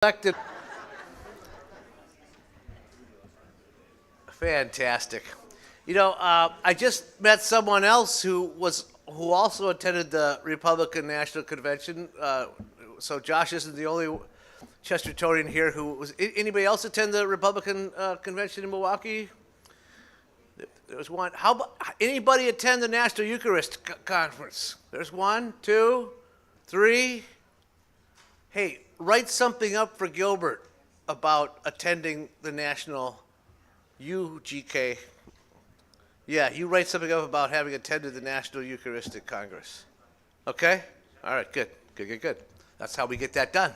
Elected. Fantastic. I just met someone else who also attended the Republican National Convention. So Josh isn't the only Chestertonian here who was. Anybody else attend the Republican convention in Milwaukee? There was one. How about anybody attend the National Eucharist Conference? There's one, two, three. Hey, write something up for Gilbert about attending the National UGK. Yeah, you write something up about having attended the National Eucharistic Congress. Okay? All right, good. Good. That's how we get that done.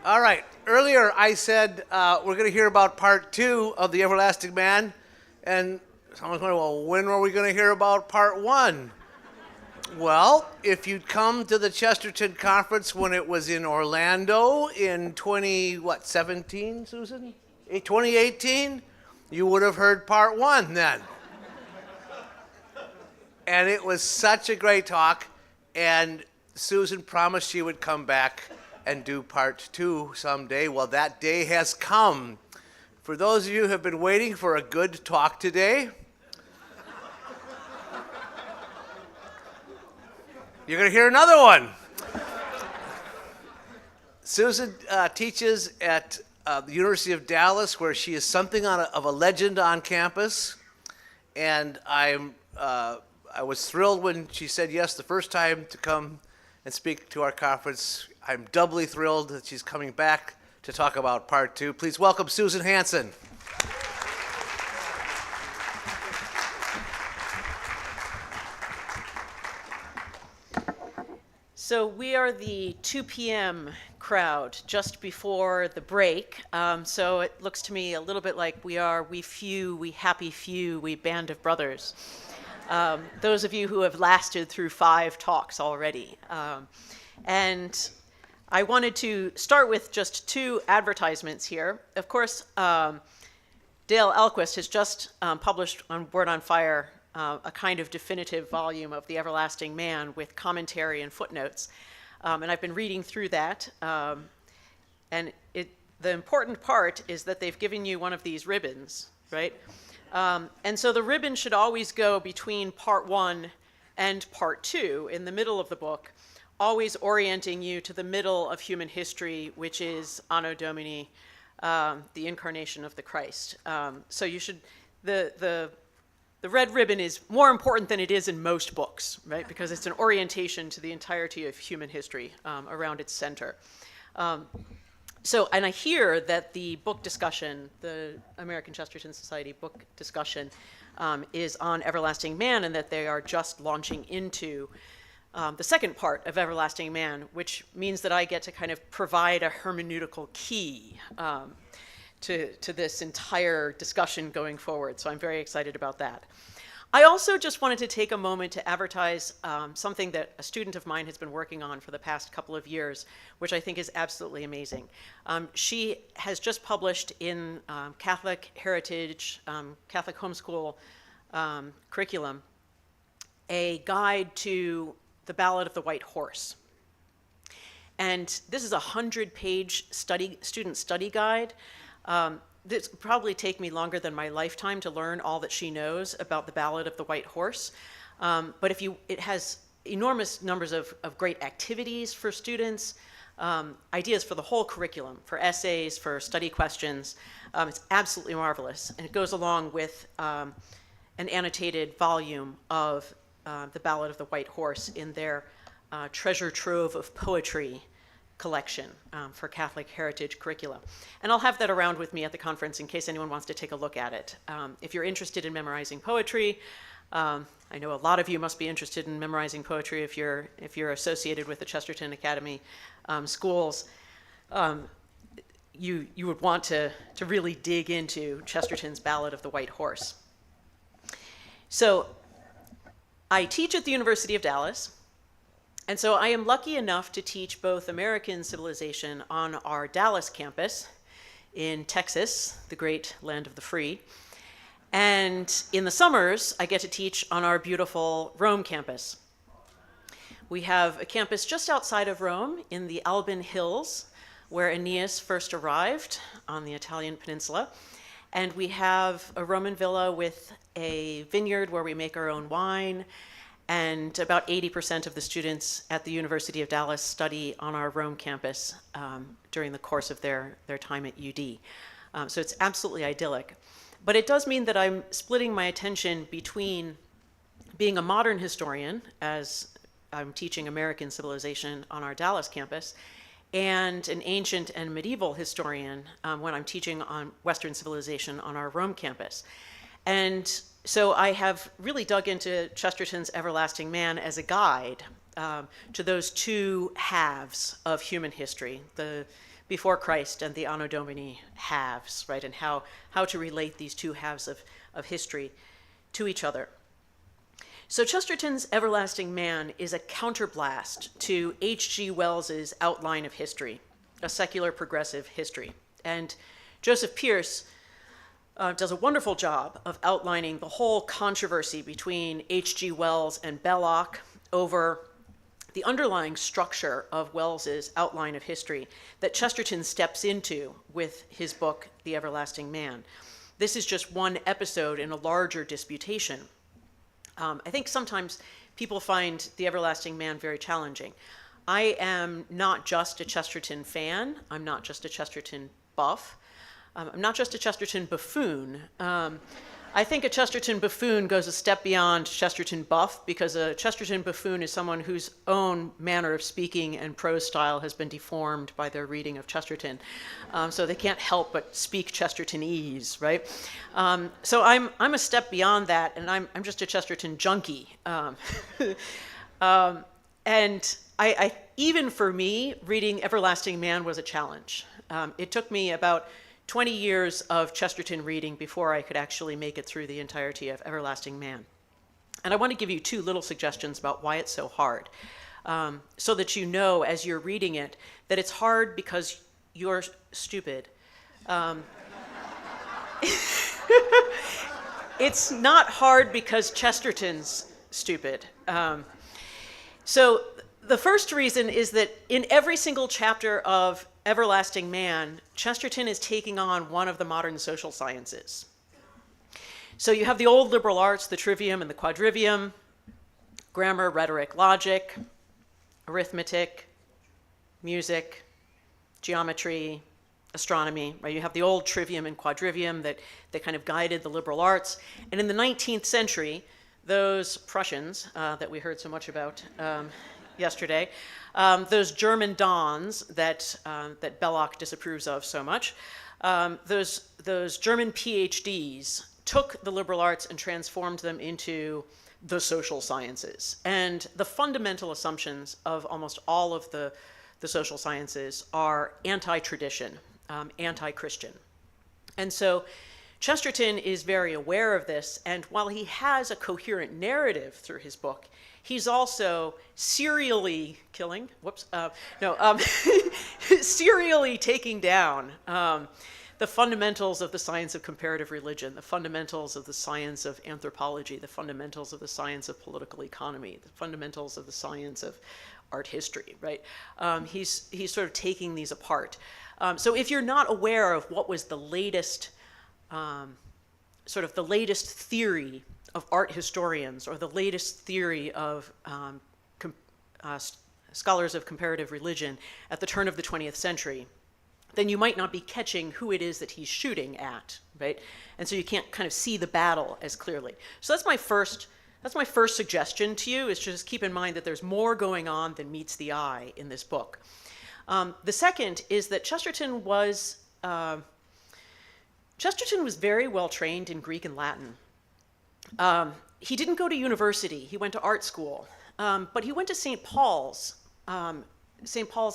All right, earlier I said we're going to hear about part 2 of The Everlasting Man, and someone's going, well, when are we going to hear about part 1? Well, if you'd come to the Chesterton conference when it was in Orlando in 2017, Susan? 2018, you would have heard part 1 then. And it was such a great talk, and Susan promised she would come back and do part 2 someday. Well, that day has come. For those of you who have been waiting for a good talk today, you're going to hear another one. Susan teaches at the University of Dallas, where she is something of a legend on campus. And I was thrilled when she said yes the first time to come and speak to our conference. I'm doubly thrilled that she's coming back to talk about part 2. Please welcome Susan Hanssen. So we are the 2 p.m. crowd just before the break. So it looks to me a little bit like we happy few, we band of brothers. Those of you who have lasted through 5 talks already. And I wanted to start with just 2 advertisements here. Of course, Dale Elquist has just published on Word on Fire a kind of definitive volume of The Everlasting Man with commentary and footnotes. And I've been reading through that. And the important part is that they've given you one of these ribbons, right? And so the ribbon should always go between part 1 and part 2 in the middle of the book, always orienting you to the middle of human history, which is Anno Domini, the Incarnation of the Christ. So you should, the red ribbon is more important than it is in most books, right? Because it's an orientation to the entirety of human history around its center. And I hear that the book discussion, the American Chesterton Society book discussion, is on Everlasting Man, and that they are just launching into the second part of Everlasting Man, which means that I get to kind of provide a hermeneutical key to this entire discussion going forward. So I'm very excited about that. I also just wanted to take a moment to advertise something that a student of mine has been working on for the past couple of years, which I think is absolutely amazing. She has just published in Catholic Heritage, Catholic Homeschool curriculum, a guide to the Ballad of the White Horse. And this is a 100-page student study guide. This will probably take me longer than my lifetime to learn all that she knows about the Ballad of the White Horse. But it has enormous numbers of great activities for students, ideas for the whole curriculum, for essays, for study questions. It's absolutely marvelous. And it goes along with an annotated volume of the Ballad of the White Horse in their treasure trove of poetry collection for Catholic Heritage curricula. And I'll have that around with me at the conference in case anyone wants to take a look at it. If you're interested in memorizing poetry, I know a lot of you must be interested in memorizing poetry if you're associated with the Chesterton Academy schools. You would want to really dig into Chesterton's Ballad of the White Horse. So I teach at the University of Dallas. And so I am lucky enough to teach both American civilization on our Dallas campus in Texas, the great land of the free. And in the summers, I get to teach on our beautiful Rome campus. We have a campus just outside of Rome in the Alban Hills, where Aeneas first arrived on the Italian peninsula. And we have a Roman villa with a vineyard where we make our own wine. And about 80% of the students at the University of Dallas study on our Rome campus during the course of their time at UD. So it's absolutely idyllic. But it does mean that I'm splitting my attention between being a modern historian, as I'm teaching American civilization on our Dallas campus, and an ancient and medieval historian when I'm teaching on Western civilization on our Rome campus. And so I have really dug into Chesterton's Everlasting Man as a guide to those two halves of human history, the before Christ and the Anno Domini halves, right? And how to relate these two halves of history to each other. So Chesterton's Everlasting Man is a counterblast to H.G. Wells's Outline of History, a secular progressive history. And Joseph Pearce does a wonderful job of outlining the whole controversy between H.G. Wells and Belloc over the underlying structure of Wells's Outline of History that Chesterton steps into with his book, The Everlasting Man. This is just one episode in a larger disputation. I think sometimes people find The Everlasting Man very challenging. I am not just a Chesterton fan. I'm not just a Chesterton buff. I'm not just a Chesterton buffoon. I think a Chesterton buffoon goes a step beyond Chesterton buff, because a Chesterton buffoon is someone whose own manner of speaking and prose style has been deformed by their reading of Chesterton. So they can't help but speak Chestertonese, right? So I'm a step beyond that, and I'm just a Chesterton junkie. And I even for me, reading Everlasting Man was a challenge. It took me about 20 years of Chesterton reading before I could actually make it through the entirety of Everlasting Man. And I want to give you two little suggestions about why it's so hard, so that you know as you're reading it that it's hard because you're stupid. It's not hard because Chesterton's stupid. So the first reason is that in every single chapter of Everlasting Man, Chesterton is taking on one of the modern social sciences. So you have the old liberal arts, the trivium and the quadrivium, grammar, rhetoric, logic, arithmetic, music, geometry, astronomy, right? You have the old trivium and quadrivium that kind of guided the liberal arts. And in the 19th century, those Prussians that we heard so much about yesterday, those German dons that Belloc disapproves of so much, those German PhDs took the liberal arts and transformed them into the social sciences. And the fundamental assumptions of almost all of the social sciences are anti-tradition, anti-Christian. And so Chesterton is very aware of this, and while he has a coherent narrative through his book, he's also serially killing, serially taking down the fundamentals of the science of comparative religion, the fundamentals of the science of anthropology, the fundamentals of the science of political economy, the fundamentals of the science of art history, right? He's sort of taking these apart. So if you're not aware of what was the latest, sort of the latest theory of art historians, or the latest theory of scholars of comparative religion at the turn of the 20th century, then you might not be catching who it is that he's shooting at, right? And so you can't kind of see the battle as clearly. So that's my first suggestion to you, is just keep in mind that there's more going on than meets the eye in this book. The second is that Chesterton was very well trained in Greek and Latin. He didn't go to university. He went to art school. But he went to St. Paul's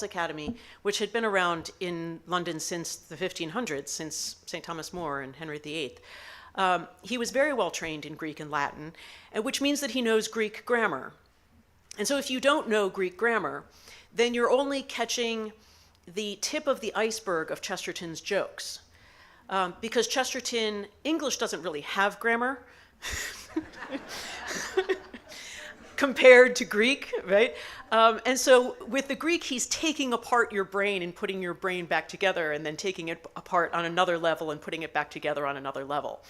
Academy, which had been around in London since the 1500s, since St. Thomas More and Henry VIII. He was very well trained in Greek and Latin, which means that he knows Greek grammar. And so if you don't know Greek grammar, then you're only catching the tip of the iceberg of Chesterton's jokes. Because English doesn't really have grammar. compared to Greek, right? And so with the Greek, he's taking apart your brain and putting your brain back together, and then taking it apart on another level and putting it back together on another level.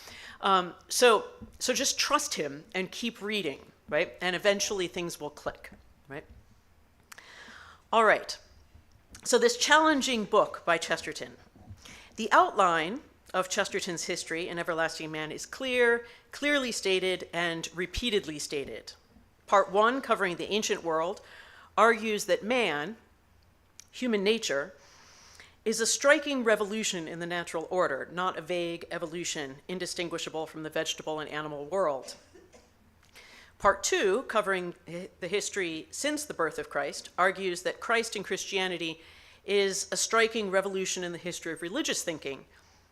So just trust him and keep reading, right? And eventually things will click, right? All right. So this challenging book by Chesterton. The outline of Chesterton's history in Everlasting Man is clear, clearly stated, and repeatedly stated. Part 1, covering the ancient world, argues that man, human nature, is a striking revolution in the natural order, not a vague evolution indistinguishable from the vegetable and animal world. Part 2, covering the history since the birth of Christ, argues that Christ and Christianity is a striking revolution in the history of religious thinking,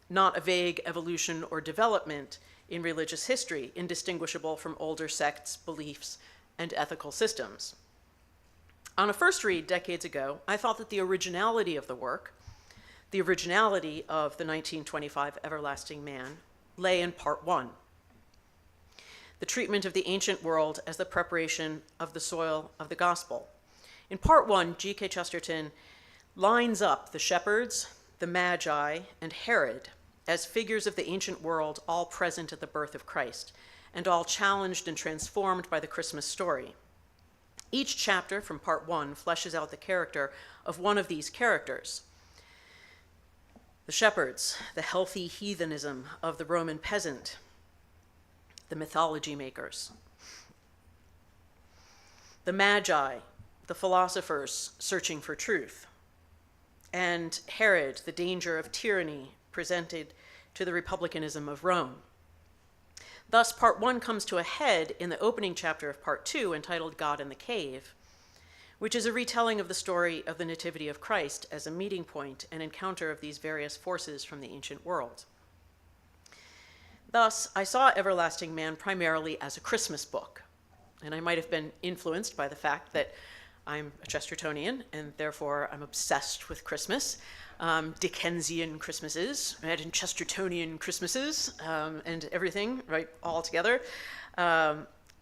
not a vague evolution or development in religious history, indistinguishable from older sects, beliefs, and ethical systems. On a first read decades ago, I thought that the originality of the work, the originality of the 1925 Everlasting Man, lay in Part 1, the treatment of the ancient world as the preparation of the soil of the gospel. In Part 1, G.K. Chesterton lines up the shepherds, the Magi, and Herod as figures of the ancient world, all present at the birth of Christ, and all challenged and transformed by the Christmas story. Each chapter from Part 1 fleshes out the character of one of these characters. The shepherds, the healthy heathenism of the Roman peasant, the mythology makers. The Magi, the philosophers searching for truth. And Herod, the danger of tyranny presented to the republicanism of Rome. Thus, Part 1 comes to a head in the opening chapter of Part 2, entitled God in the Cave, which is a retelling of the story of the Nativity of Christ as a meeting point and encounter of these various forces from the ancient world. Thus, I saw Everlasting Man primarily as a Christmas book, and I might have been influenced by the fact that I'm a Chestertonian, and therefore I'm obsessed with Christmas, Dickensian Christmases, right, and Chestertonian Christmases, and everything, right, all together.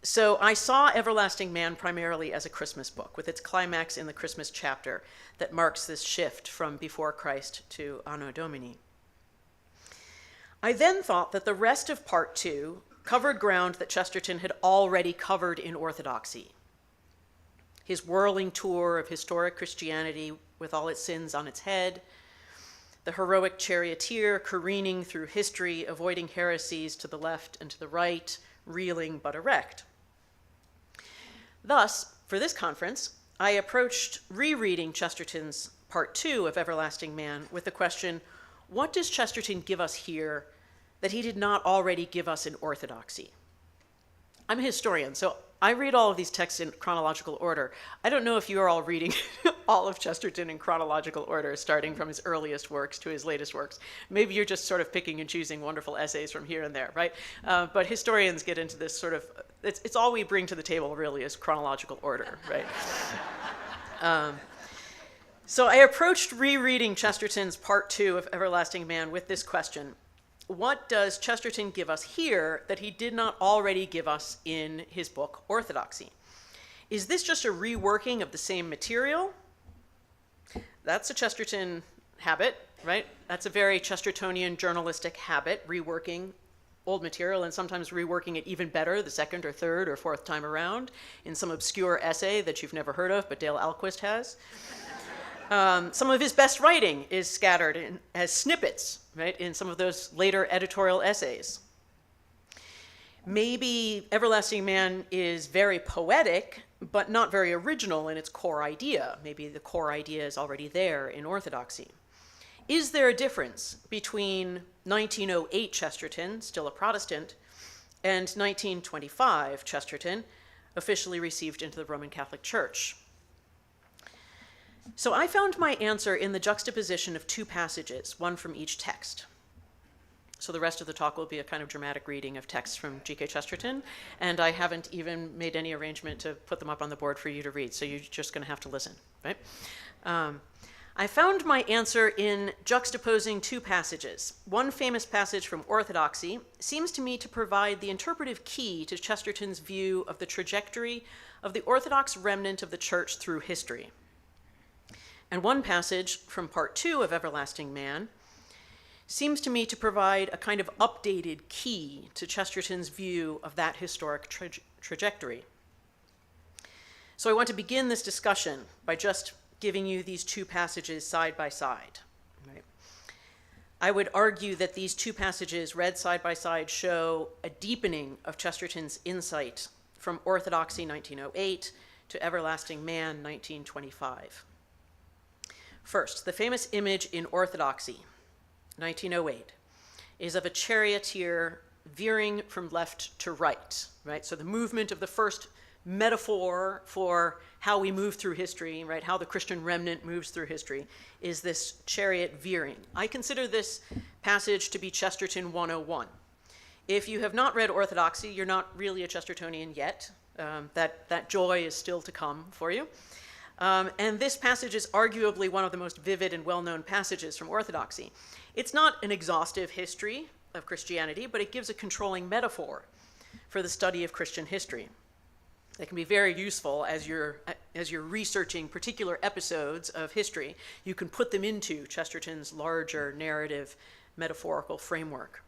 So I saw Everlasting Man primarily as a Christmas book, with its climax in the Christmas chapter that marks this shift from before Christ to Anno Domini. I then thought that the rest of Part 2 covered ground that Chesterton had already covered in Orthodoxy. His whirling tour of historic Christianity with all its sins on its head, the heroic charioteer careening through history, avoiding heresies to the left and to the right, reeling but erect. Thus, for this conference, I approached rereading Chesterton's Part 2 of Everlasting Man with the question, what does Chesterton give us here that he did not already give us in Orthodoxy? I'm a historian, so I read all of these texts in chronological order. I don't know if you are all reading all of Chesterton in chronological order, starting from his earliest works to his latest works. Maybe you're just sort of picking and choosing wonderful essays from here and there, right? But historians get into this sort of, it's all we bring to the table really is chronological order, right? So I approached rereading Chesterton's Part 2 of Everlasting Man with this question. What does Chesterton give us here that he did not already give us in his book, Orthodoxy? Is this just a reworking of the same material? That's a Chesterton habit, right? That's a very Chestertonian journalistic habit, reworking old material and sometimes reworking it even better the second or third or fourth time around in some obscure essay that you've never heard of, but Dale Alquist has. Some of his best writing is scattered as snippets, right, in some of those later editorial essays. Maybe Everlasting Man is very poetic, but not very original in its core idea. Maybe the core idea is already there in Orthodoxy. Is there a difference between 1908 Chesterton, still a Protestant, and 1925 Chesterton, officially received into the Roman Catholic Church? So I found my answer in the juxtaposition of two passages, one from each text. So the rest of the talk will be a kind of dramatic reading of texts from G.K. Chesterton, and I haven't even made any arrangement to put them up on the board for you to read, so you're just going to have to listen, right? I found my answer in juxtaposing two passages. One famous passage from Orthodoxy seems to me to provide the interpretive key to Chesterton's view of the trajectory of the Orthodox remnant of the Church through history. And one passage from Part 2 of Everlasting Man seems to me to provide a kind of updated key to Chesterton's view of that historic trajectory. So I want to begin this discussion by just giving you these two passages side by side. Right? I would argue that these two passages read side by side show a deepening of Chesterton's insight from Orthodoxy 1908 to Everlasting Man 1925. First, the famous image in Orthodoxy 1908 is of a charioteer veering from left to right, right? So the movement of the first metaphor for how we move through history, right, how the Christian remnant moves through history, is this chariot veering. I consider this passage to be Chesterton 101. If you have not read Orthodoxy, you're not really a Chestertonian yet. That joy is still to come for you. And this passage is arguably one of the most vivid and well-known passages from Orthodoxy. It's not an exhaustive history of Christianity, but it gives a controlling metaphor for the study of Christian history. That can be very useful as you're researching particular episodes of history. You can put them into Chesterton's larger narrative metaphorical framework.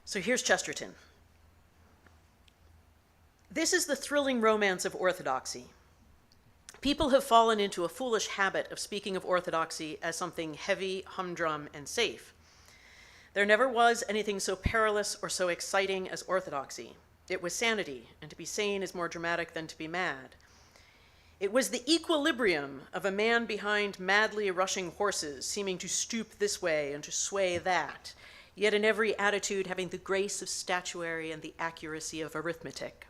So here's Chesterton. This is the thrilling romance of orthodoxy. People have fallen into a foolish habit of speaking of orthodoxy as something heavy, humdrum, and safe. There never was anything so perilous or so exciting as orthodoxy. It was sanity, and to be sane is more dramatic than to be mad. It was the equilibrium of a man behind madly rushing horses, seeming to stoop this way and to sway that, yet in every attitude having the grace of statuary and the accuracy of arithmetic.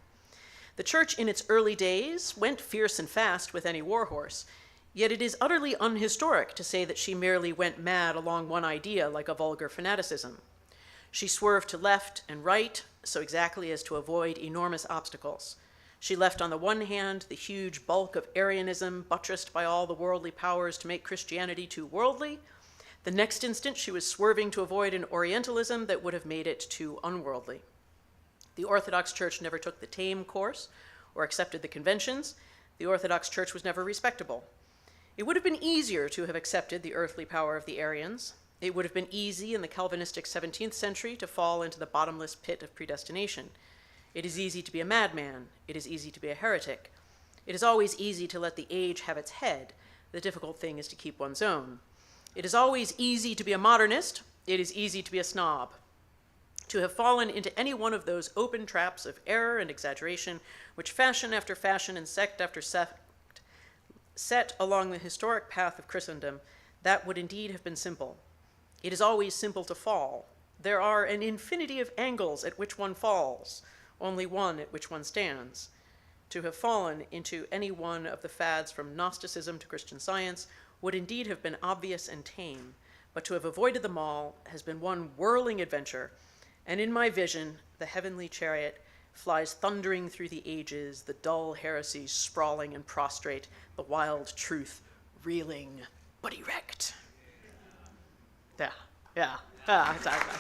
The church in its early days went fierce and fast with any war horse, yet it is utterly unhistoric to say that she merely went mad along one idea like a vulgar fanaticism. She swerved to left and right, so exactly as to avoid enormous obstacles. She left on the one hand the huge bulk of Arianism buttressed by all the worldly powers to make Christianity too worldly. The next instant she was swerving to avoid an Orientalism that would have made it too unworldly. The Orthodox Church never took the tame course or accepted the conventions. The Orthodox Church was never respectable. It would have been easier to have accepted the earthly power of the Arians. It would have been easy in the Calvinistic 17th century to fall into the bottomless pit of predestination. It is easy to be a madman. It is easy to be a heretic. It is always easy to let the age have its head. The difficult thing is to keep one's own. It is always easy to be a modernist. It is easy to be a snob. To have fallen into any one of those open traps of error and exaggeration which fashion after fashion and sect after sect set along the historic path of Christendom, that would indeed have been simple. It is always simple to fall. There are an infinity of angles at which one falls, only one at which one stands. To have fallen into any one of the fads from Gnosticism to Christian Science would indeed have been obvious and tame, but to have avoided them all has been one whirling adventure, and in my vision, the heavenly chariot flies thundering through the ages, the dull heresies sprawling and prostrate, the wild truth reeling but erect. Yeah, exactly.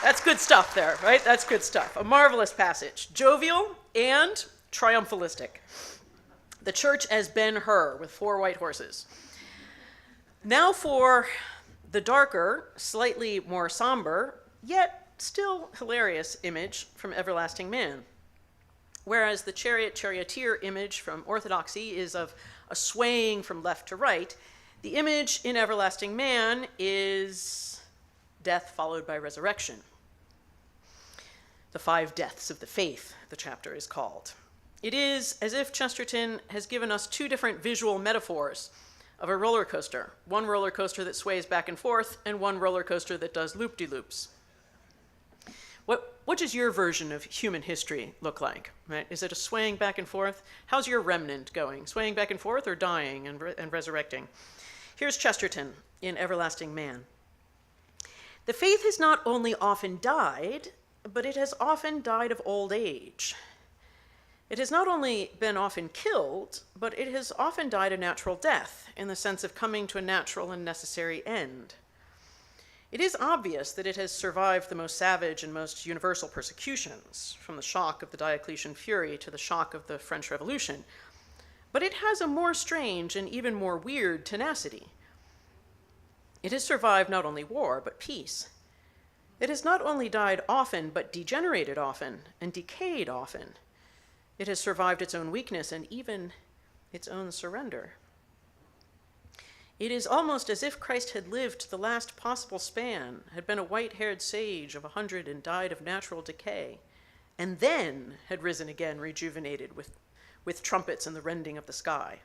That's good stuff there, right? That's good stuff. A marvelous passage, jovial and triumphalistic. The church as Ben-Hur with 4 white horses. Now for the darker, slightly more somber, yet still hilarious image from Everlasting Man. Whereas the charioteer image from Orthodoxy is of a swaying from left to right, the image in Everlasting Man is death followed by resurrection. The 5 deaths of the faith, the chapter is called. It is as if Chesterton has given us 2 different visual metaphors of a roller coaster. One roller coaster that sways back and forth, and one roller coaster that does loop-de-loops. What does your version of human history look like? Right? Is it a swaying back and forth? How's your remnant going? Swaying back and forth or dying and resurrecting? Here's Chesterton in Everlasting Man. The faith has not only often died, but it has often died of old age. It has not only been often killed, but it has often died a natural death, in the sense of coming to a natural and necessary end. It is obvious that it has survived the most savage and most universal persecutions, from the shock of the Diocletian fury to the shock of the French Revolution, but it has a more strange and even more weird tenacity. It has survived not only war, but peace. It has not only died often, but degenerated often and decayed often. It has survived its own weakness and even its own surrender. It is almost as if Christ had lived to the last possible span, had been a white-haired sage of 100 and died of natural decay, and then had risen again rejuvenated with trumpets and the rending of the sky.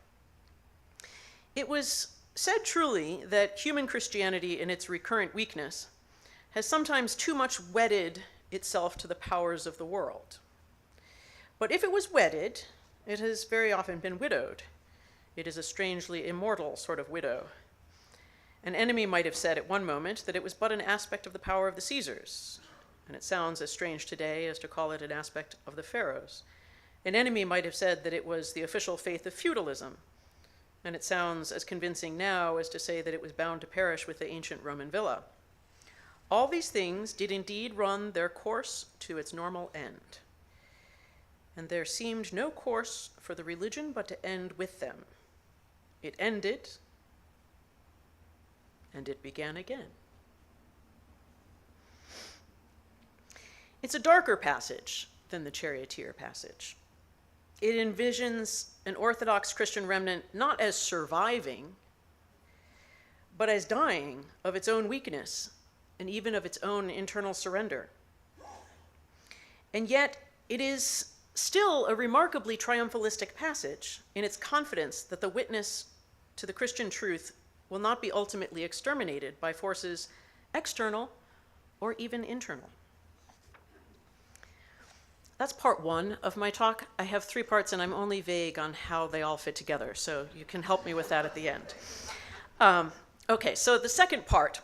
It was said truly that human Christianity in its recurrent weakness has sometimes too much wedded itself to the powers of the world. But if it was wedded, it has very often been widowed. It is a strangely immortal sort of widow. An enemy might have said at one moment that it was but an aspect of the power of the Caesars, and it sounds as strange today as to call it an aspect of the pharaohs. An enemy might have said that it was the official faith of feudalism, and it sounds as convincing now as to say that it was bound to perish with the ancient Roman villa. All these things did indeed run their course to its normal end, and there seemed no course for the religion but to end with them. It ended, and it began again. It's a darker passage than the Charioteer passage. It envisions an Orthodox Christian remnant not as surviving, but as dying of its own weakness and even of its own internal surrender. And yet, it is still a remarkably triumphalistic passage in its confidence that the witness to the Christian truth will not be ultimately exterminated by forces external or even internal. That's part one of my talk. I have 3 parts, and I'm only vague on how they all fit together, so you can help me with that at the end. Okay, so the second part.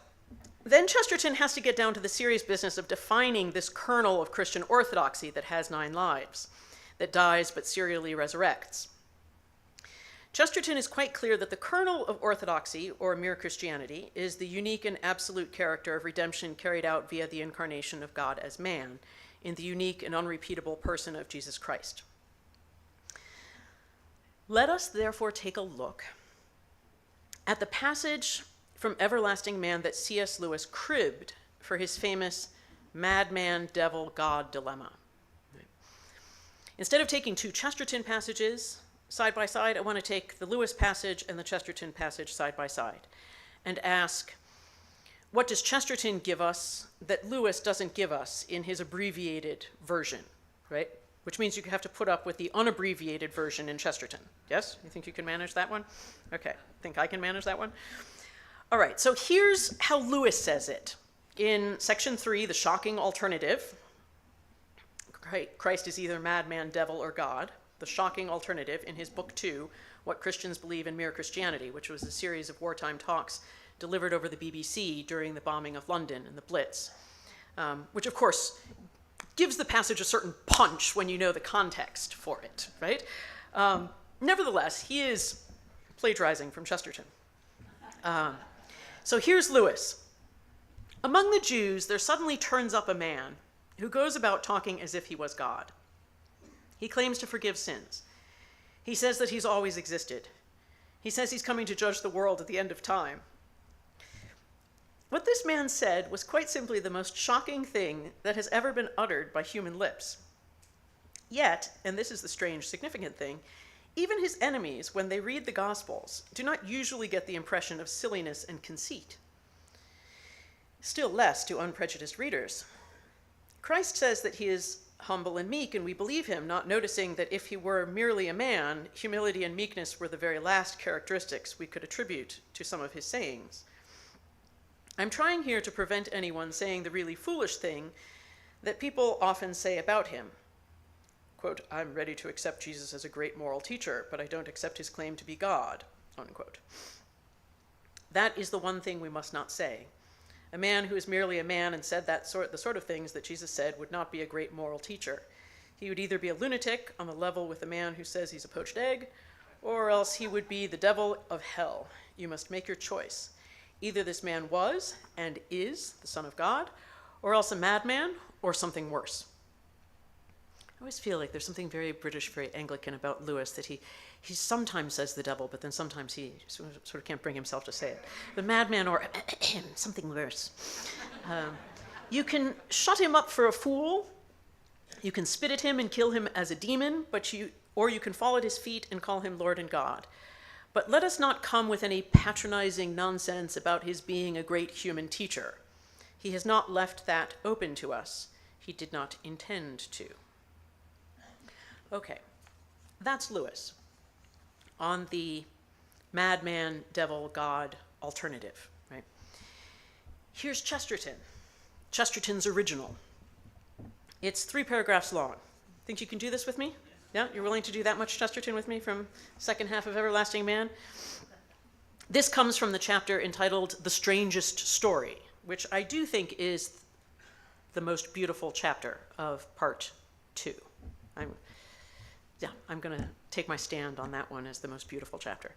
Then Chesterton has to get down to the serious business of defining this kernel of Christian orthodoxy that has 9 lives, that dies but serially resurrects. Chesterton is quite clear that the kernel of orthodoxy, or mere Christianity, is the unique and absolute character of redemption carried out via the incarnation of God as man, in the unique and unrepeatable person of Jesus Christ. Let us therefore take a look at the passage from Everlasting Man that C.S. Lewis cribbed for his famous madman, devil, God dilemma. Instead of taking 2 Chesterton passages side by side, I want to take the Lewis passage and the Chesterton passage side by side and ask, what does Chesterton give us that Lewis doesn't give us in his abbreviated version, right? Which means you have to put up with the unabbreviated version in Chesterton. Yes? You think you can manage that one? Okay. Think I can manage that one? All right. So here's how Lewis says it. In section 3, the shocking alternative, Christ is either madman, devil, or God. The shocking alternative in his book 2, What Christians Believe in Mere Christianity, which was a series of wartime talks delivered over the BBC during the bombing of London and the Blitz, which of course gives the passage a certain punch when you know the context for it, right? Nevertheless, he is plagiarizing from Chesterton. So here's Lewis. Among the Jews, there suddenly turns up a man who goes about talking as if he was God. He claims to forgive sins. He says that he's always existed. He says he's coming to judge the world at the end of time. What this man said was quite simply the most shocking thing that has ever been uttered by human lips. Yet, and this is the strange, significant thing, even his enemies, when they read the Gospels, do not usually get the impression of silliness and conceit. Still less do unprejudiced readers. Christ says that he is humble and meek, and we believe him, not noticing that if he were merely a man, humility and meekness were the very last characteristics we could attribute to some of his sayings. I'm trying here to prevent anyone saying the really foolish thing that people often say about him. Quote, I'm ready to accept Jesus as a great moral teacher, but I don't accept his claim to be God, unquote. That is the one thing we must not say. A man who is merely a man and said the sort of things that Jesus said would not be a great moral teacher. He would either be a lunatic on the level with the man who says he's a poached egg, or else he would be the devil of hell. You must make your choice. Either this man was and is the Son of God, or else a madman, or something worse. I always feel like there's something very British, very Anglican about Lewis, that he sometimes says the devil, but then sometimes he sort of can't bring himself to say it. The madman, or something worse. You can shut him up for a fool, you can spit at him and kill him as a demon, or you can fall at his feet and call him Lord and God. But let us not come with any patronizing nonsense about his being a great human teacher. He has not left that open to us. He did not intend to. Okay, that's Lewis on the madman, devil, God alternative, right? Here's Chesterton, Chesterton's original. It's 3 paragraphs long. Think you can do this with me? Yeah, you're willing to do that much Chesterton with me from second half of Everlasting Man? This comes from the chapter entitled The Strangest Story, which I do think is the most beautiful chapter of part 2. I'm going to take my stand on that one as the most beautiful chapter.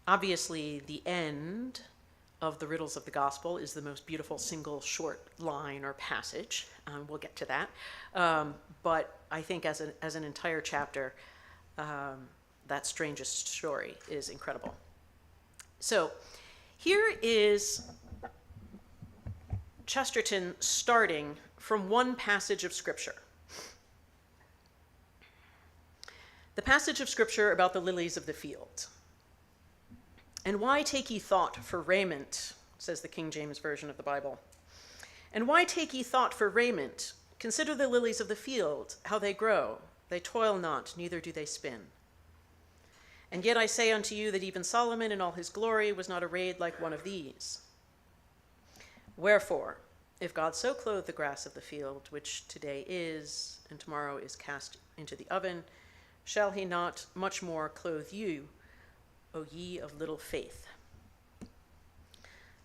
Obviously, the end of the Riddles of the Gospel is the most beautiful single short line or passage. We'll get to that. But I think as an entire chapter, that Strangest Story is incredible. So here is Chesterton starting from one passage of Scripture. The passage of Scripture about the lilies of the field. And why take ye thought for raiment, says the King James Version of the Bible. And why take ye thought for raiment? Consider the lilies of the field, how they grow. They toil not, neither do they spin. And yet I say unto you that even Solomon in all his glory was not arrayed like one of these. Wherefore, if God so clothe the grass of the field, which today is, and tomorrow is cast into the oven, shall he not much more clothe you, O ye of little faith?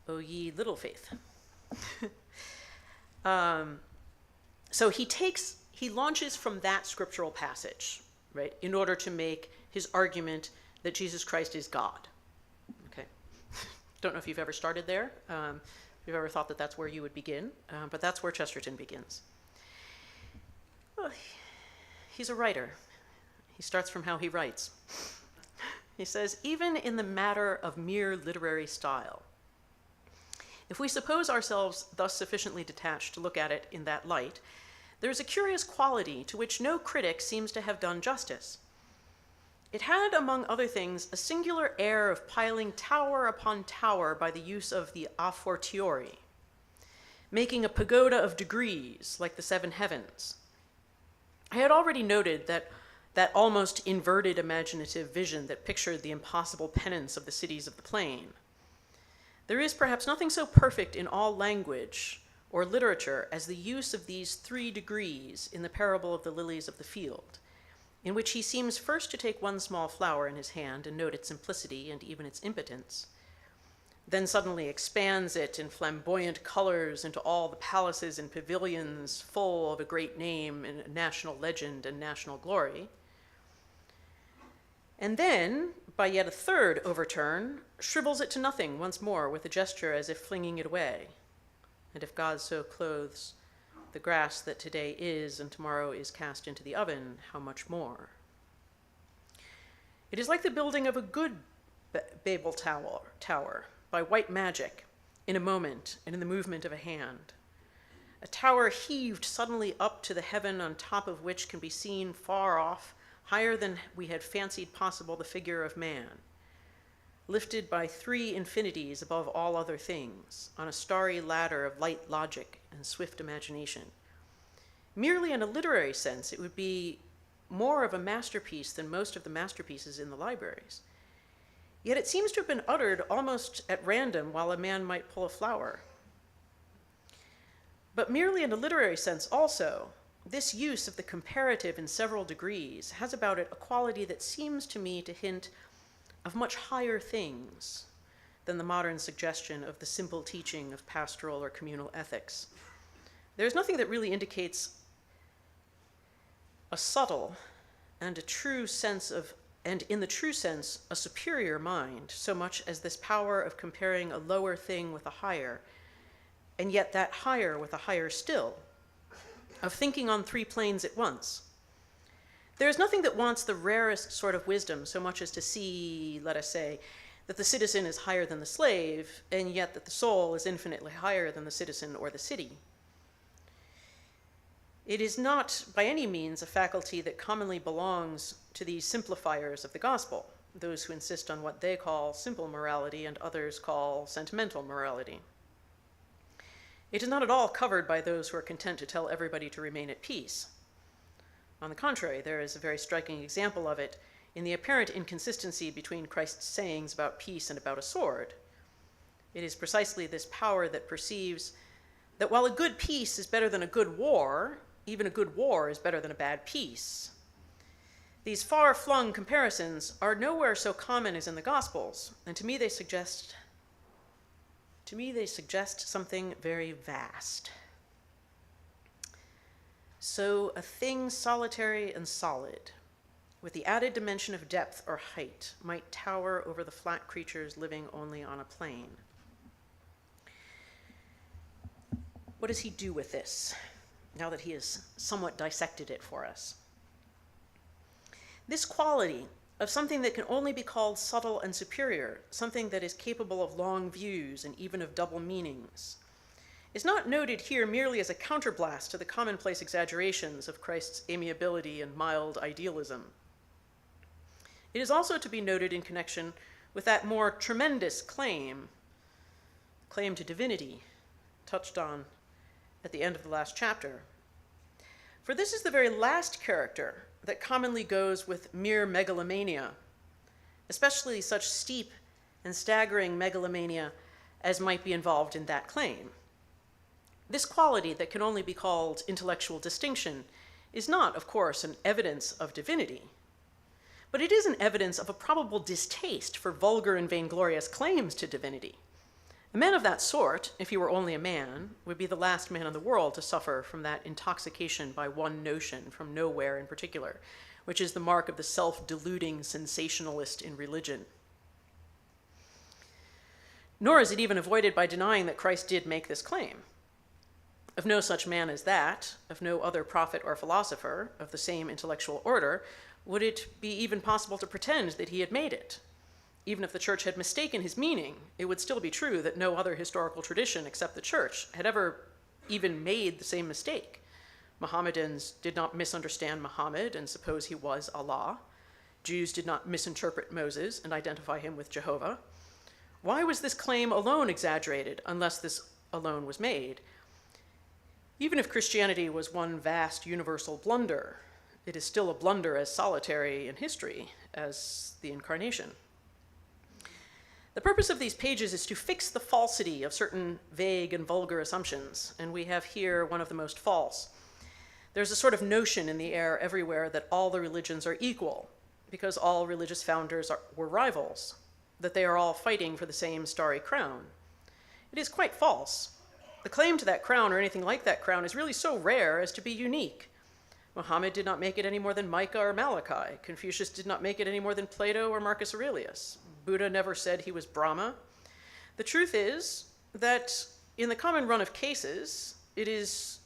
O ye little faith. So he launches from that scriptural passage, right, in order to make his argument that Jesus Christ is God. Okay. Don't know if you've ever started there. If you've ever thought that that's where you would begin, but that's where Chesterton begins. Well, he's a writer. He starts from how he writes. He says, even in the matter of mere literary style, if we suppose ourselves thus sufficiently detached to look at it in that light, there is a curious quality to which no critic seems to have done justice. It had, among other things, a singular air of piling tower upon tower by the use of the a fortiori, making a pagoda of degrees like the 7 heavens. I had already noted that almost inverted imaginative vision that pictured the impossible penance of the cities of the plain. There is perhaps nothing so perfect in all language or literature as the use of these 3 degrees in the parable of the lilies of the field, in which he seems first to take one small flower in his hand and note its simplicity and even its impotence, then suddenly expands it in flamboyant colors into all the palaces and pavilions full of a great name and a national legend and national glory, and then, by yet a 3rd overturn, shrivels it to nothing once more with a gesture as if flinging it away. And if God so clothes the grass that today is and tomorrow is cast into the oven, how much more? It is like the building of a good Babel tower by white magic, in a moment and in the movement of a hand. A tower heaved suddenly up to the heaven on top of which can be seen far off, higher than we had fancied possible, the figure of man, lifted by 3 infinities above all other things, on a starry ladder of light logic and swift imagination. Merely in a literary sense, it would be more of a masterpiece than most of the masterpieces in the libraries. Yet it seems to have been uttered almost at random while a man might pull a flower. But merely in a literary sense also, this use of the comparative in several degrees has about it a quality that seems to me to hint of much higher things than the modern suggestion of the simple teaching of pastoral or communal ethics. There's nothing that really indicates a subtle and in the true sense, a superior mind, so much as this power of comparing a lower thing with a higher, and yet that higher with a higher still, of thinking on three planes at once. There is nothing that wants the rarest sort of wisdom so much as to see, let us say, that the citizen is higher than the slave, and yet that the soul is infinitely higher than the citizen or the city. It is not by any means a faculty that commonly belongs to these simplifiers of the gospel, those who insist on what they call simple morality and others call sentimental morality. It is not at all covered by those who are content to tell everybody to remain at peace. On the contrary, there is a very striking example of it in the apparent inconsistency between Christ's sayings about peace and about a sword. It is precisely this power that perceives that while a good peace is better than a good war, even a good war is better than a bad peace. These far-flung comparisons are nowhere so common as in the Gospels, and to me they suggest something very vast. So a thing solitary and solid, with the added dimension of depth or height, might tower over the flat creatures living only on a plane. What does he do with this, now that he has somewhat dissected it for us? This quality of something that can only be called subtle and superior, something that is capable of long views and even of double meanings, is not noted here merely as a counterblast to the commonplace exaggerations of Christ's amiability and mild idealism. It is also to be noted in connection with that more tremendous claim to divinity, touched on at the end of the last chapter. For this is the very last character that commonly goes with mere megalomania, especially such steep and staggering megalomania as might be involved in that claim. This quality that can only be called intellectual distinction is not, of course, an evidence of divinity, but it is an evidence of a probable distaste for vulgar and vainglorious claims to divinity. A man of that sort, if he were only a man, would be the last man in the world to suffer from that intoxication by one notion from nowhere in particular, which is the mark of the self-deluding sensationalist in religion. Nor is it even avoided by denying that Christ did make this claim. Of no such man as that, of no other prophet or philosopher of the same intellectual order, would it be even possible to pretend that he had made it. Even if the church had mistaken his meaning, it would still be true that no other historical tradition except the church had ever even made the same mistake. Mohammedans did not misunderstand Muhammad and suppose he was Allah. Jews did not misinterpret Moses and identify him with Jehovah. Why was this claim alone exaggerated unless this alone was made? Even if Christianity was one vast universal blunder, it is still a blunder as solitary in history as the Incarnation. The purpose of these pages is to fix the falsity of certain vague and vulgar assumptions, and we have here one of the most false. There's a sort of notion in the air everywhere that all the religions are equal, because all religious founders were rivals, that they are all fighting for the same starry crown. It is quite false. The claim to that crown or anything like that crown is really so rare as to be unique. Muhammad did not make it any more than Micah or Malachi. Confucius did not make it any more than Plato or Marcus Aurelius. Buddha never said he was Brahma. The truth is that in the common run of cases, it is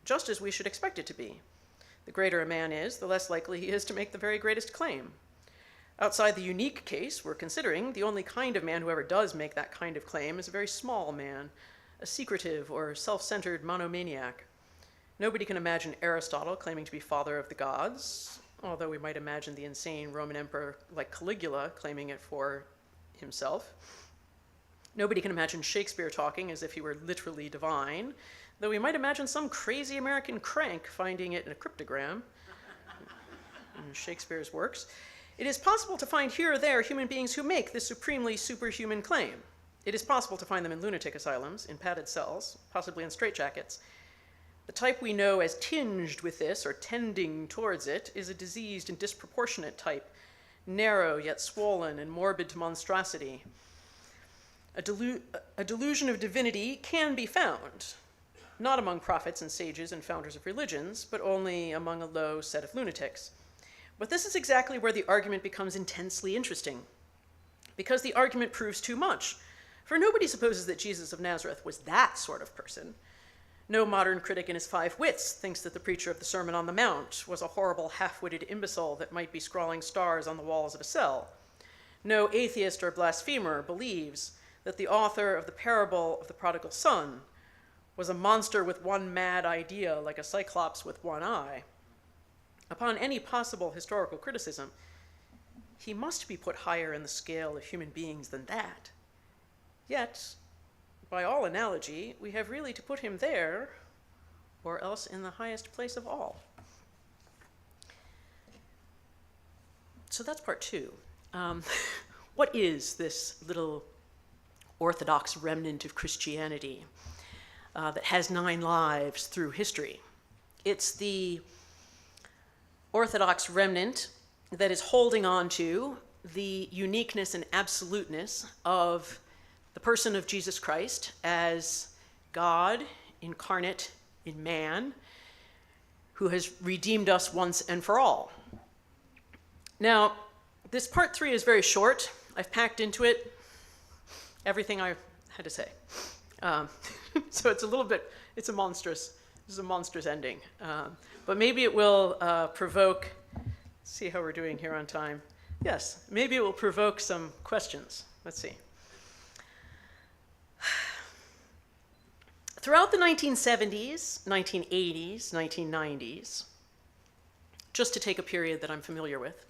just as we should expect it to be. The greater a man is, the less likely he is to make the very greatest claim. Outside the unique case we're considering, the only kind of man who ever does make that kind of claim is a very small man, a secretive or self-centered monomaniac. Nobody can imagine Aristotle claiming to be father of the gods, although we might imagine the insane Roman emperor like Caligula claiming it for himself. Nobody can imagine Shakespeare talking as if he were literally divine, though we might imagine some crazy American crank finding it in a cryptogram in Shakespeare's works. It is possible to find here or there human beings who make this supremely superhuman claim. It is possible to find them in lunatic asylums, in padded cells, possibly in straitjackets. The type we know as tinged with this, or tending towards it, is a diseased and disproportionate type, narrow yet swollen and morbid to monstrosity. A delusion of divinity can be found, not among prophets and sages and founders of religions, but only among a low set of lunatics. But this is exactly where the argument becomes intensely interesting, because the argument proves too much. For nobody supposes that Jesus of Nazareth was that sort of person. No modern critic in his 5 wits thinks that the preacher of the Sermon on the Mount was a horrible half-witted imbecile that might be scrawling stars on the walls of a cell. No atheist or blasphemer believes that the author of the parable of the prodigal son was a monster with one mad idea like a cyclops with one eye. Upon any possible historical criticism, he must be put higher in the scale of human beings than that. Yet, by all analogy, we have really to put him there, or else in the highest place of all. So that's part 2. What is this little Orthodox remnant of Christianity that has 9 lives through history? It's the Orthodox remnant that is holding on to the uniqueness and absoluteness of the person of Jesus Christ as God incarnate in man, who has redeemed us once and for all. Now, this part 3 is very short. I've packed into it everything I had to say. So it's a little bit, this is a monstrous ending. But maybe it will provoke, see how we're doing here on time. Yes, maybe it will provoke some questions. Let's see. Throughout the 1970s, 1980s, 1990s, just to take a period that I'm familiar with,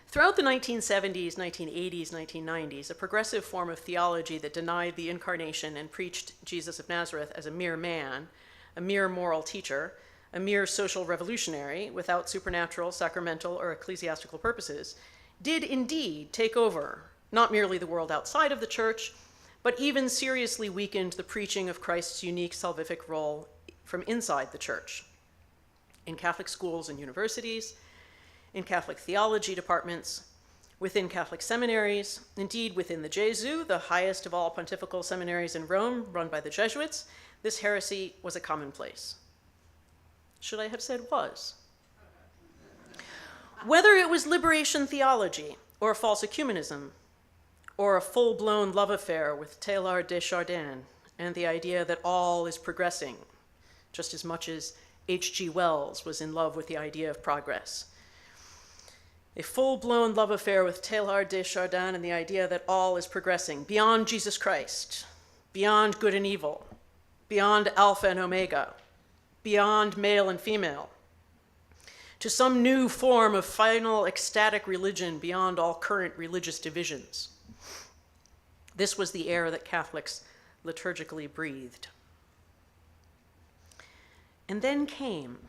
throughout the 1970s, 1980s, 1990s, a progressive form of theology that denied the Incarnation and preached Jesus of Nazareth as a mere man, a mere moral teacher, a mere social revolutionary without supernatural, sacramental, or ecclesiastical purposes, did indeed take over not merely the world outside of the church, but even seriously weakened the preaching of Christ's unique salvific role from inside the church, in Catholic schools and universities, in Catholic theology departments, within Catholic seminaries, indeed within the Jesu, the highest of all pontifical seminaries in Rome, run by the Jesuits. This heresy was a commonplace. Should I have said was? Whether it was liberation theology, or false ecumenism, or a full-blown love affair with Teilhard de Chardin and the idea that all is progressing, just as much as H.G. Wells was in love with the idea of progress. A full-blown love affair with Teilhard de Chardin and the idea that all is progressing beyond Jesus Christ, beyond good and evil, beyond Alpha and Omega, beyond male and female, to some new form of final ecstatic religion beyond all current religious divisions. This was the air that Catholics liturgically breathed. And then came,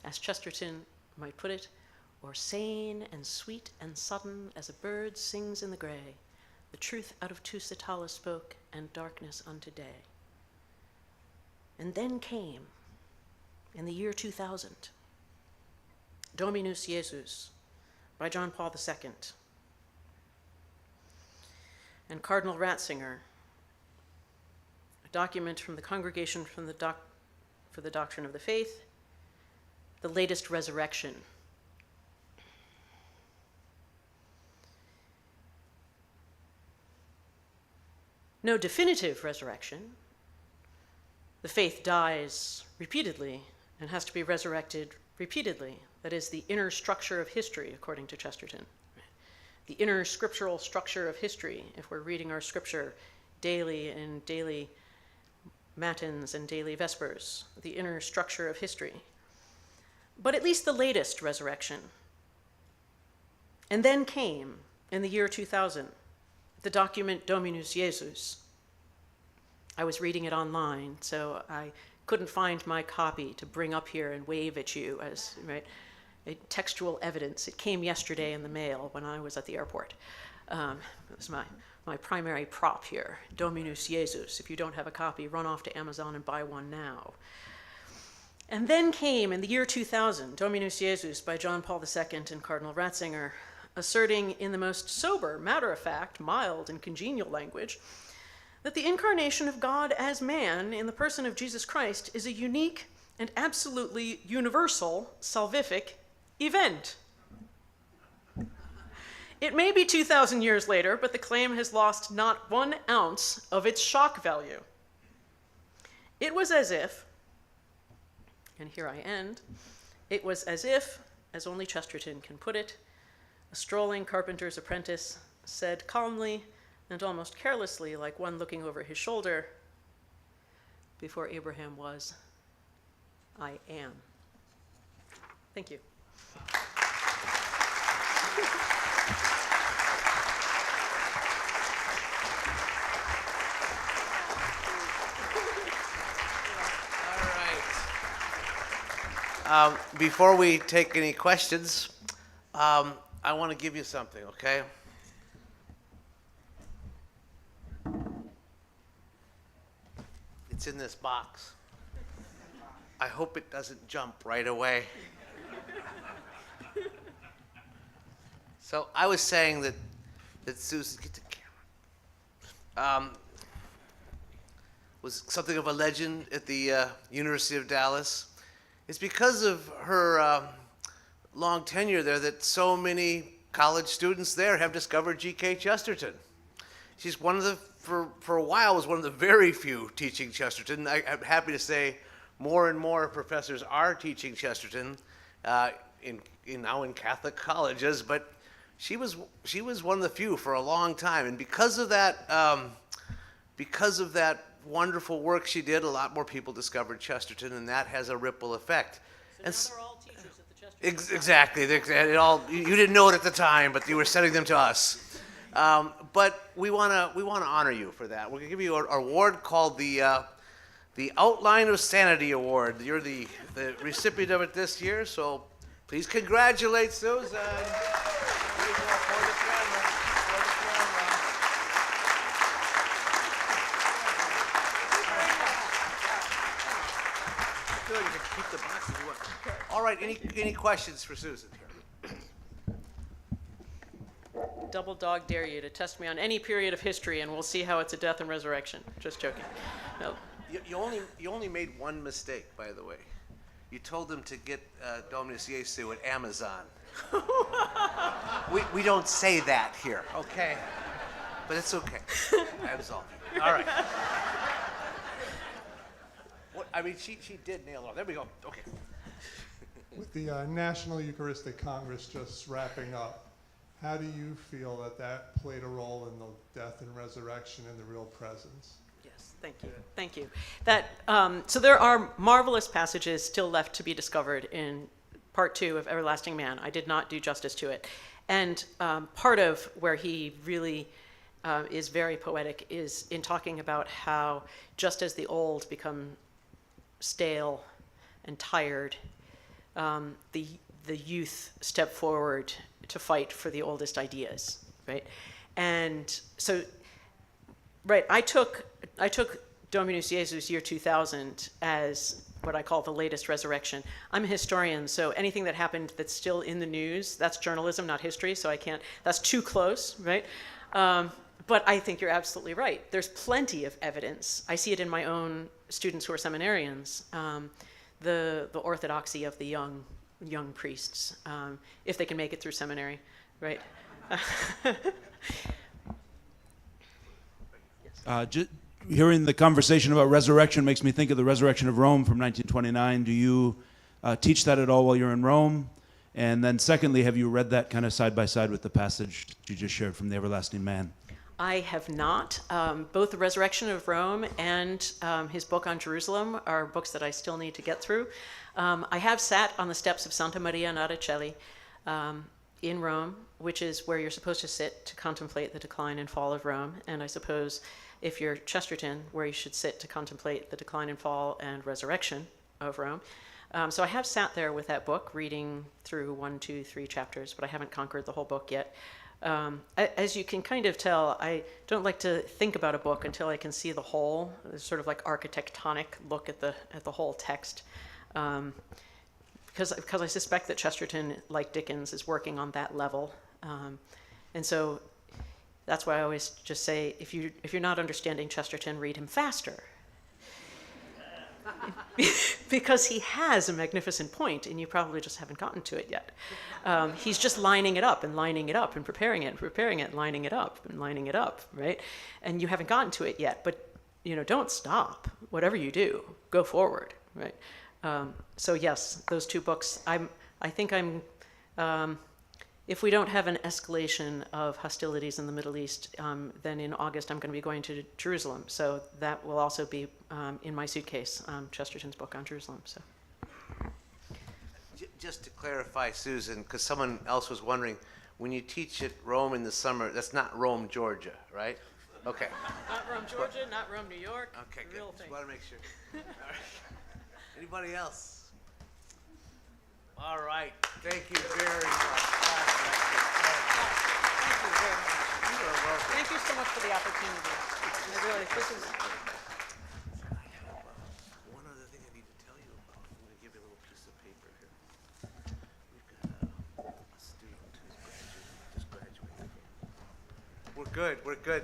as Chesterton might put it, or sane and sweet and sudden as a bird sings in the gray, the truth out of Tusitala spoke, and darkness unto day. And then came, in the year 2000, Dominus Jesus by John Paul II, and Cardinal Ratzinger, a document from the Congregation for the Doctrine of the Faith, the latest resurrection. No definitive resurrection. The faith dies repeatedly and has to be resurrected repeatedly. That is the inner structure of history, according to Chesterton. The inner scriptural structure of history, if we're reading our scripture daily in daily matins and daily vespers, the inner structure of history. But at least the latest resurrection. And then came, in the year 2000, the document Dominus Jesus. I was reading it online, so I couldn't find my copy to bring up here and wave at you as textual evidence. It came yesterday in the mail when I was at the airport. It was my primary prop here, Dominus Jesus. If you don't have a copy, run off to Amazon and buy one now. And then came, in the year 2000, Dominus Jesus by John Paul II and Cardinal Ratzinger, asserting in the most sober, matter-of-fact, mild, and congenial language that the incarnation of God as man in the person of Jesus Christ is a unique and absolutely universal salvific event. It may be 2,000 years later, but the claim has lost not 1 ounce of its shock value. It was as if, and here I end, it was as if, as only Chesterton can put it, a strolling carpenter's apprentice said calmly and almost carelessly, like one looking over his shoulder, before Abraham was, I am. Thank you. Before we take any questions, I want to give you something, okay? It's in this box. I hope it doesn't jump right away. So I was saying that Susan, get the camera, was something of a legend at the University of Dallas. It's because of her long tenure there that so many college students there have discovered G.K. Chesterton. She's one of the, for a while, was one of the very few teaching Chesterton. I'm happy to say more and more professors are teaching Chesterton now in Catholic colleges, but she was one of the few for a long time. And because of that wonderful work she did, a lot more people discovered Chesterton, and that has a ripple effect. So now they're all teachers at the Chesterton. Exactly. You didn't know it at the time, but you were sending them to us. But we want to honor you for that. We're going to give you an award called the Outline of Sanity Award. You're the recipient of it this year, so please congratulate Susan. Good, you can keep the box if you want. All right, any questions for Susan here? Double dog dare you to test me on any period of history, and we'll see how it's a death and resurrection. Just joking. No. You only made one mistake, by the way. You told them to get Dominus Jesu at Amazon. we don't say that here, okay? But it's okay. I absolve you. All right. I mean, she did nail it. There we go. Okay. With the National Eucharistic Congress just wrapping up, how do you feel that played a role in the death and resurrection and the real presence? Yes, thank you. Thank you. So there are marvelous passages still left to be discovered in part 2 of Everlasting Man. I did not do justice to it. And part of where he really is very poetic is in talking about how just as the old become stale and tired, the youth step forward to fight for the oldest ideas, right? And so, right, I took Dominus Jesu's year 2000 as what I call the latest resurrection. I'm a historian, so anything that happened that's still in the news, that's journalism, not history, so I can't, that's too close, right? But I think you're absolutely right. There's plenty of evidence. I see it in my own students who are seminarians, the orthodoxy of the young priests, if they can make it through seminary, right? Hearing the conversation about resurrection makes me think of the resurrection of Rome from 1929. Do you teach that at all while you're in Rome? And then secondly, have you read that kind of side by side with the passage that you just shared from the Everlasting Man? I have not. Both The Resurrection of Rome and his book on Jerusalem are books that I still need to get through. I have sat on the steps of Santa Maria Naracelli in Rome, which is where you're supposed to sit to contemplate the decline and fall of Rome. And I suppose if you're Chesterton, where you should sit to contemplate the decline and fall and resurrection of Rome. So I have sat there with that book, reading through 1, 2, 3 chapters, but I haven't conquered the whole book yet. As you can kind of tell, I don't like to think about a book until I can see the whole, sort of like architectonic look at the whole text, because I suspect that Chesterton, like Dickens, is working on that level, and so That's why I always just say, if you're not understanding Chesterton, read him faster. Because he has a magnificent point, and you probably just haven't gotten to it yet. He's just lining it up and lining it up and preparing it and preparing it, and lining it up and lining it up, right? And you haven't gotten to it yet, but don't stop. Whatever you do, go forward, right? So yes, those two books. If we don't have an escalation of hostilities in the Middle East, then in August I'm going to be going to Jerusalem. So that will also be in my suitcase, Chesterton's book on Jerusalem. So. Just to clarify, Susan, because someone else was wondering, when you teach at Rome in the summer, that's not Rome, Georgia, right? Okay. Not Rome, Georgia, not Rome, New York. Okay, the good. real Just thing. want to make sure. All right. Anybody else? All right. Thank you very much. Thank you very much. You are welcome. Thank you so much for the opportunity. This is. I have one other thing I need to tell you about. I'm going to give you a little piece of paper here. We've got a student who's just graduated. We're good.